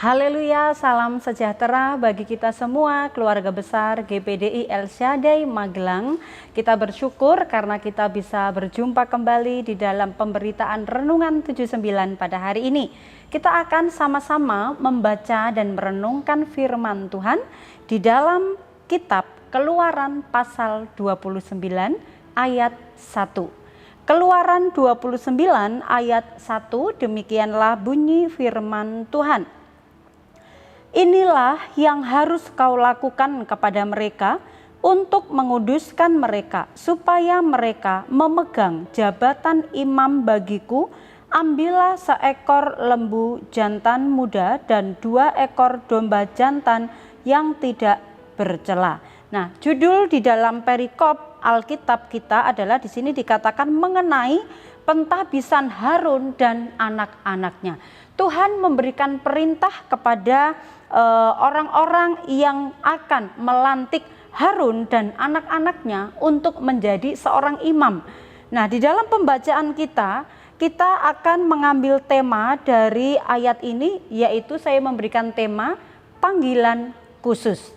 Haleluya, salam sejahtera bagi kita semua, keluarga besar GPDI El Shaddai Magelang. Kita bersyukur karena kita bisa berjumpa kembali di dalam pemberitaan Renungan 79 pada hari ini. Kita akan sama-sama membaca dan merenungkan firman Tuhan di dalam kitab Keluaran pasal 29 ayat 1. Keluaran 29 ayat 1, demikianlah bunyi firman Tuhan. Inilah yang harus kau lakukan kepada mereka untuk menguduskan mereka, supaya mereka memegang jabatan imam bagiku. Ambillah seekor lembu jantan muda dan 2 ekor domba jantan yang tidak bercela. Nah, judul di dalam perikop Alkitab kita adalah di sini dikatakan mengenai pentahbisan Harun dan anak-anaknya. Tuhan memberikan perintah kepada orang-orang yang akan melantik Harun dan anak-anaknya untuk menjadi seorang imam. Nah, di dalam pembacaan kita akan mengambil tema dari ayat ini, yaitu saya memberikan tema panggilan khusus.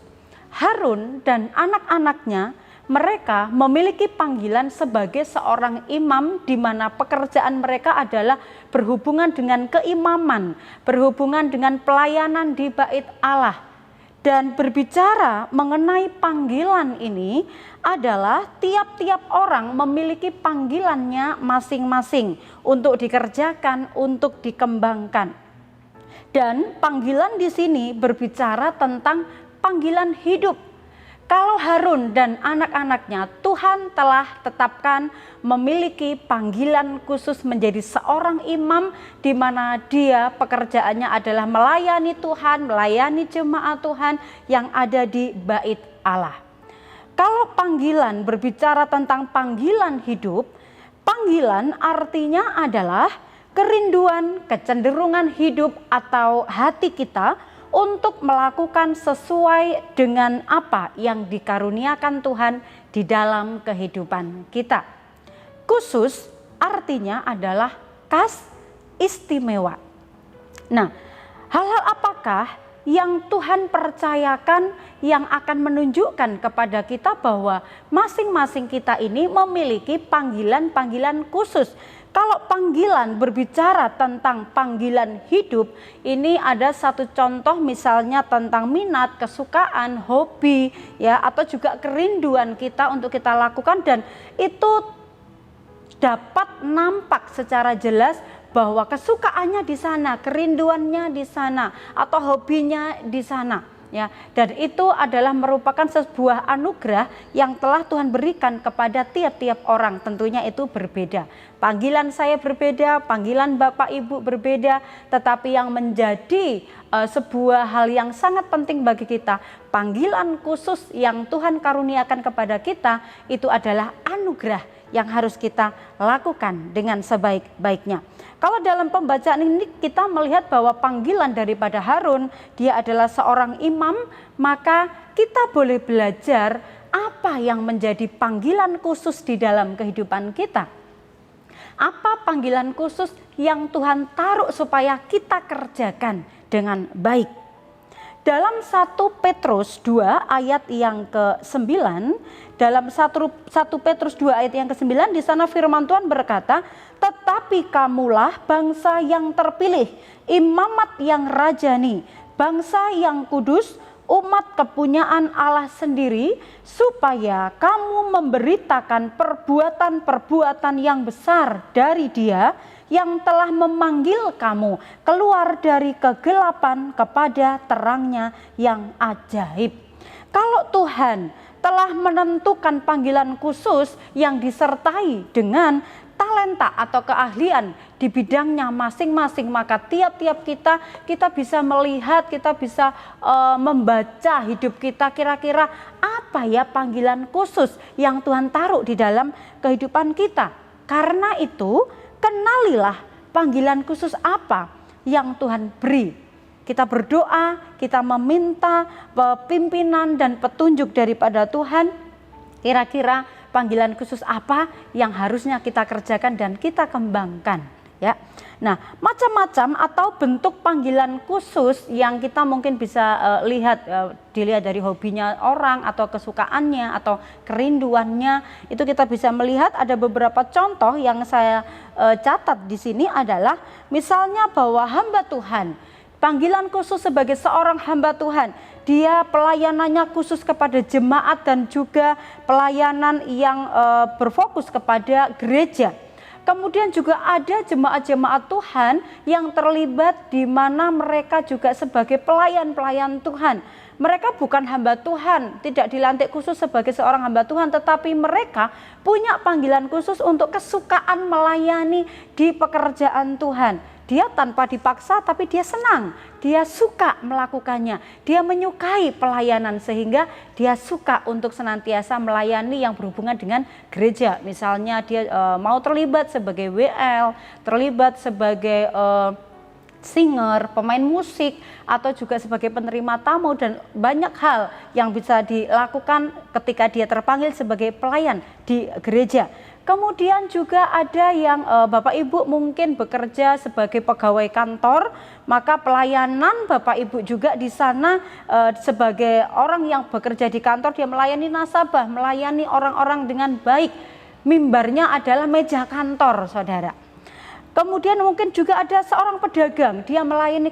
Harun dan anak-anaknya, mereka memiliki panggilan sebagai seorang imam, di mana pekerjaan mereka adalah berhubungan dengan keimaman, berhubungan dengan pelayanan di bait Allah. Dan berbicara mengenai panggilan ini adalah tiap-tiap orang memiliki panggilannya masing-masing untuk dikerjakan, untuk dikembangkan. Dan panggilan di sini berbicara tentang panggilan hidup. Kalau Harun dan anak-anaknya, Tuhan telah tetapkan memiliki panggilan khusus menjadi seorang imam, di mana dia pekerjaannya adalah melayani Tuhan, melayani jemaat Tuhan yang ada di bait Allah. Kalau panggilan berbicara tentang panggilan hidup, panggilan artinya adalah kerinduan, kecenderungan hidup atau hati kita untuk melakukan sesuai dengan apa yang dikaruniakan Tuhan di dalam kehidupan kita. Khusus artinya adalah khas, istimewa. Nah, hal-hal apakah yang Tuhan percayakan yang akan menunjukkan kepada kita bahwa masing-masing kita ini memiliki panggilan-panggilan khusus. Kalau panggilan berbicara tentang panggilan hidup, ini ada satu contoh misalnya tentang minat, kesukaan, hobi, ya, atau juga kerinduan kita untuk kita lakukan, dan itu dapat nampak secara jelas bahwa kesukaannya di sana, kerinduannya di sana, atau hobinya di sana. Ya, dan itu adalah merupakan sebuah anugerah yang telah Tuhan berikan kepada tiap-tiap orang. Tentunya itu berbeda. Panggilan saya berbeda, panggilan Bapak Ibu berbeda, tetapi yang menjadi sebuah hal yang sangat penting bagi kita, panggilan khusus yang Tuhan karuniakan kepada kita, itu adalah anugerah yang harus kita lakukan dengan sebaik-baiknya. Kalau dalam pembacaan ini kita melihat bahwa panggilan daripada Harun, dia adalah seorang imam, maka kita boleh belajar apa yang menjadi panggilan khusus di dalam kehidupan kita. Apa panggilan khusus yang Tuhan taruh supaya kita kerjakan dengan baik. Dalam 1 Petrus 2 ayat yang ke-9, dalam 1 Petrus 2 ayat yang ke-9, di sana firman Tuhan berkata, tetapi kamulah bangsa yang terpilih, imamat yang rajani, bangsa yang kudus, umat kepunyaan Allah sendiri, supaya kamu memberitakan perbuatan-perbuatan yang besar dari Dia yang telah memanggil kamu keluar dari kegelapan kepada terangnya yang ajaib. Kalau Tuhan telah menentukan panggilan khusus yang disertai dengan talenta atau keahlian di bidangnya masing-masing, maka tiap-tiap kita bisa melihat, kita bisa membaca hidup kita, kira-kira apa ya panggilan khusus yang Tuhan taruh di dalam kehidupan kita. Karena itu, kenalilah panggilan khusus apa yang Tuhan beri. Kita berdoa, kita meminta pimpinan dan petunjuk daripada Tuhan. Kira-kira panggilan khusus apa yang harusnya kita kerjakan dan kita kembangkan ya. Nah, macam-macam atau bentuk panggilan khusus yang kita mungkin bisa dilihat dari hobinya orang atau kesukaannya atau kerinduannya, itu kita bisa melihat ada beberapa contoh yang saya catat di sini adalah misalnya bahwa hamba Tuhan, panggilan khusus sebagai seorang hamba Tuhan, dia pelayanannya khusus kepada jemaat dan juga pelayanan yang berfokus kepada gereja. Kemudian juga ada jemaat-jemaat Tuhan yang terlibat di mana mereka juga sebagai pelayan-pelayan Tuhan. Mereka bukan hamba Tuhan, tidak dilantik khusus sebagai seorang hamba Tuhan, tetapi mereka punya panggilan khusus untuk kesukaan melayani di pekerjaan Tuhan. Dia tanpa dipaksa tapi dia senang, dia suka melakukannya, dia menyukai pelayanan sehingga dia suka untuk senantiasa melayani yang berhubungan dengan gereja. Misalnya dia mau terlibat sebagai WL, terlibat sebagai singer, pemain musik, atau juga sebagai penerima tamu dan banyak hal yang bisa dilakukan ketika dia terpanggil sebagai pelayan di gereja. Kemudian juga ada yang Bapak Ibu mungkin bekerja sebagai pegawai kantor, maka pelayanan Bapak Ibu juga di sana sebagai orang yang bekerja di kantor, dia melayani nasabah, melayani orang-orang dengan baik. Mimbarnya adalah meja kantor, saudara. Kemudian mungkin juga ada seorang pedagang, dia melayani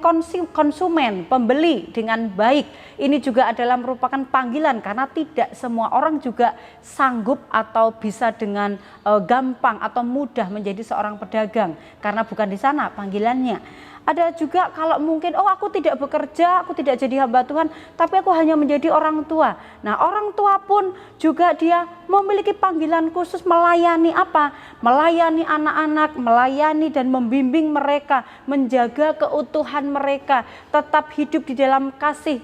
konsumen, pembeli dengan baik. Ini juga adalah merupakan panggilan karena tidak semua orang juga sanggup atau bisa dengan gampang atau mudah menjadi seorang pedagang karena bukan di sana panggilannya. Ada juga kalau mungkin, oh aku tidak bekerja, aku tidak jadi hamba Tuhan, tapi aku hanya menjadi orang tua. Nah, orang tua pun juga dia memiliki panggilan khusus melayani apa? Melayani anak-anak, melayani dan membimbing mereka, menjaga keutuhan mereka, tetap hidup di dalam kasih,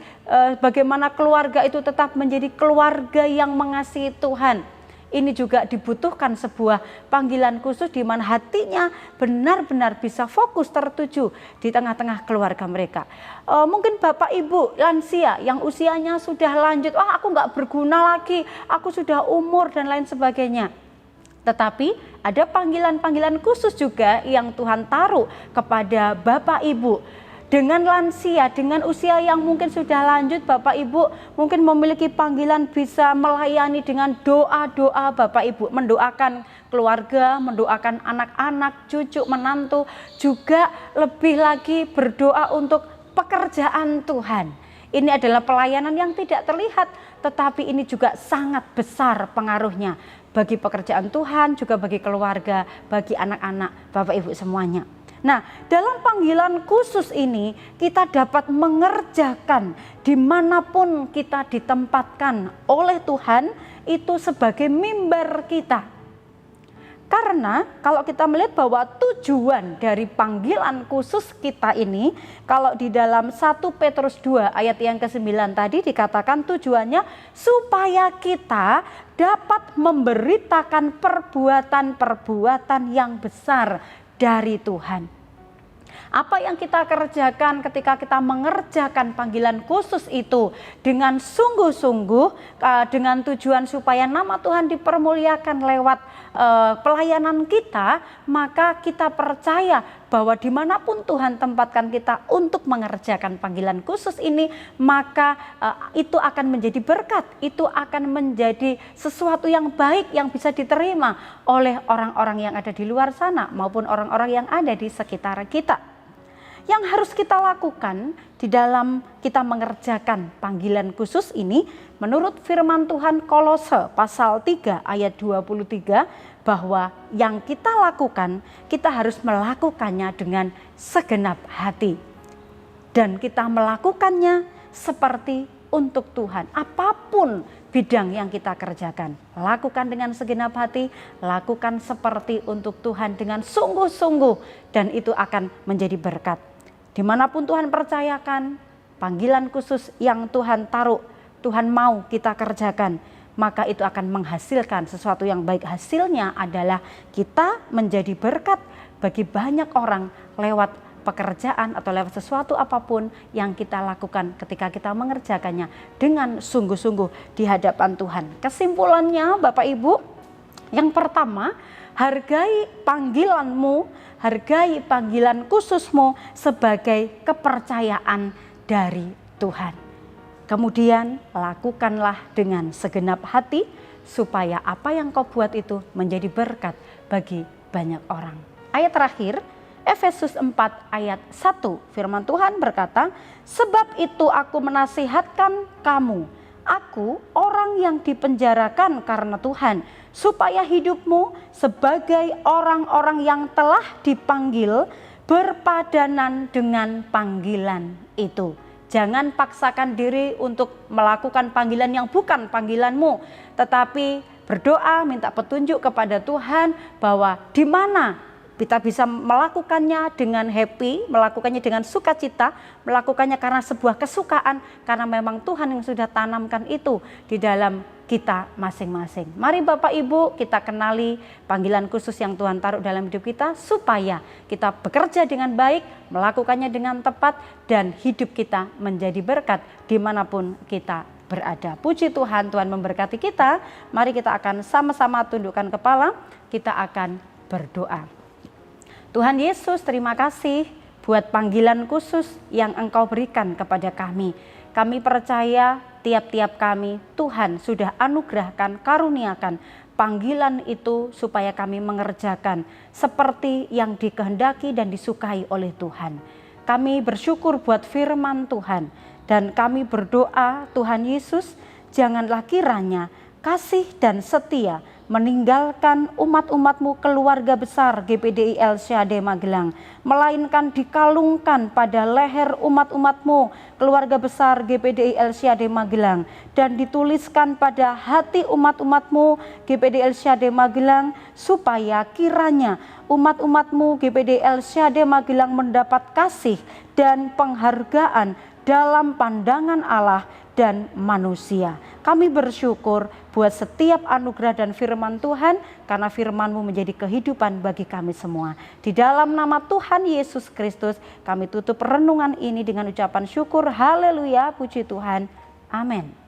bagaimana keluarga itu tetap menjadi keluarga yang mengasihi Tuhan. Ini juga dibutuhkan sebuah panggilan khusus di mana hatinya benar-benar bisa fokus tertuju di tengah-tengah keluarga mereka. Mungkin Bapak Ibu lansia yang usianya sudah lanjut, aku nggak berguna lagi, aku sudah umur dan lain sebagainya. Tetapi ada panggilan-panggilan khusus juga yang Tuhan taruh kepada Bapak Ibu. Dengan lansia, dengan usia yang mungkin sudah lanjut, Bapak Ibu mungkin memiliki panggilan bisa melayani dengan doa-doa Bapak Ibu, mendoakan keluarga, mendoakan anak-anak, cucu, menantu, juga lebih lagi berdoa untuk pekerjaan Tuhan. Ini adalah pelayanan yang tidak terlihat, tetapi ini juga sangat besar pengaruhnya bagi pekerjaan Tuhan, juga bagi keluarga, bagi anak-anak, Bapak Ibu semuanya. Nah, dalam panggilan khusus ini kita dapat mengerjakan dimanapun kita ditempatkan oleh Tuhan itu sebagai mimbar kita. Karena kalau kita melihat bahwa tujuan dari panggilan khusus kita ini, kalau di dalam 1 Petrus 2 ayat yang ke-9 tadi dikatakan tujuannya supaya kita dapat memberitakan perbuatan-perbuatan yang besar dari Tuhan. Apa yang kita kerjakan ketika kita mengerjakan panggilan khusus itu dengan sungguh-sungguh, dengan tujuan supaya nama Tuhan dipermuliakan lewat pelayanan kita, maka kita percaya bahwa dimanapun Tuhan tempatkan kita untuk mengerjakan panggilan khusus ini, maka itu akan menjadi berkat, itu akan menjadi sesuatu yang baik yang bisa diterima oleh orang-orang yang ada di luar sana maupun orang-orang yang ada di sekitar kita. Yang harus kita lakukan di dalam kita mengerjakan panggilan khusus ini, menurut firman Tuhan Kolose pasal 3 ayat 23, bahwa yang kita lakukan, kita harus melakukannya dengan segenap hati. Dan kita melakukannya seperti untuk Tuhan. Apapun bidang yang kita kerjakan, lakukan dengan segenap hati, lakukan seperti untuk Tuhan dengan sungguh-sungguh, dan itu akan menjadi berkat. Dimanapun Tuhan percayakan, panggilan khusus yang Tuhan taruh, Tuhan mau kita kerjakan, maka itu akan menghasilkan sesuatu yang baik. Hasilnya adalah kita menjadi berkat bagi banyak orang lewat pekerjaan atau lewat sesuatu apapun yang kita lakukan ketika kita mengerjakannya dengan sungguh-sungguh di hadapan Tuhan. Kesimpulannya Bapak Ibu, yang pertama, Hargai panggilanmu, hargai panggilan khususmu sebagai kepercayaan dari Tuhan. Kemudian lakukanlah dengan segenap hati supaya apa yang kau buat itu menjadi berkat bagi banyak orang. Ayat terakhir, Efesus 4 ayat 1, firman Tuhan berkata, sebab itu aku menasihatkan kamu, aku orang yang dipenjarakan karena Tuhan, supaya hidupmu sebagai orang-orang yang telah dipanggil berpadanan dengan panggilan itu. Jangan paksakan diri untuk melakukan panggilan yang bukan panggilanmu, tetapi berdoa minta petunjuk kepada Tuhan bahwa di mana kita bisa melakukannya dengan happy, melakukannya dengan sukacita, melakukannya karena sebuah kesukaan, karena memang Tuhan yang sudah tanamkan itu di dalam kita masing-masing. Mari Bapak Ibu kita kenali panggilan khusus yang Tuhan taruh dalam hidup kita supaya kita bekerja dengan baik, melakukannya dengan tepat, dan hidup kita menjadi berkat dimanapun kita berada. Puji Tuhan, Tuhan memberkati kita. Mari kita akan sama-sama tundukkan kepala, kita akan berdoa. Tuhan Yesus, terima kasih buat panggilan khusus yang Engkau berikan kepada kami. Kami percaya tiap-tiap kami Tuhan sudah anugerahkan, karuniakan panggilan itu supaya kami mengerjakan seperti yang dikehendaki dan disukai oleh Tuhan. Kami bersyukur buat firman Tuhan dan kami berdoa Tuhan Yesus, janganlah kiranya kasih dan setia meninggalkan umat-umat-Mu keluarga besar GPDI El Shaddai Magelang, melainkan dikalungkan pada leher umat-umat-Mu keluarga besar GPDI El Shaddai Magelang, dan dituliskan pada hati umat-umat-Mu GPDI El Shaddai Magelang, supaya kiranya umat-umat-Mu GPDI El Shaddai Magelang mendapat kasih dan penghargaan dalam pandangan Allah dan manusia. Kami bersyukur buat setiap anugerah dan firman Tuhan, karena firman-Mu menjadi kehidupan bagi kami semua. Di dalam nama Tuhan Yesus Kristus kami tutup renungan ini dengan ucapan syukur. Haleluya, puji Tuhan. Amin.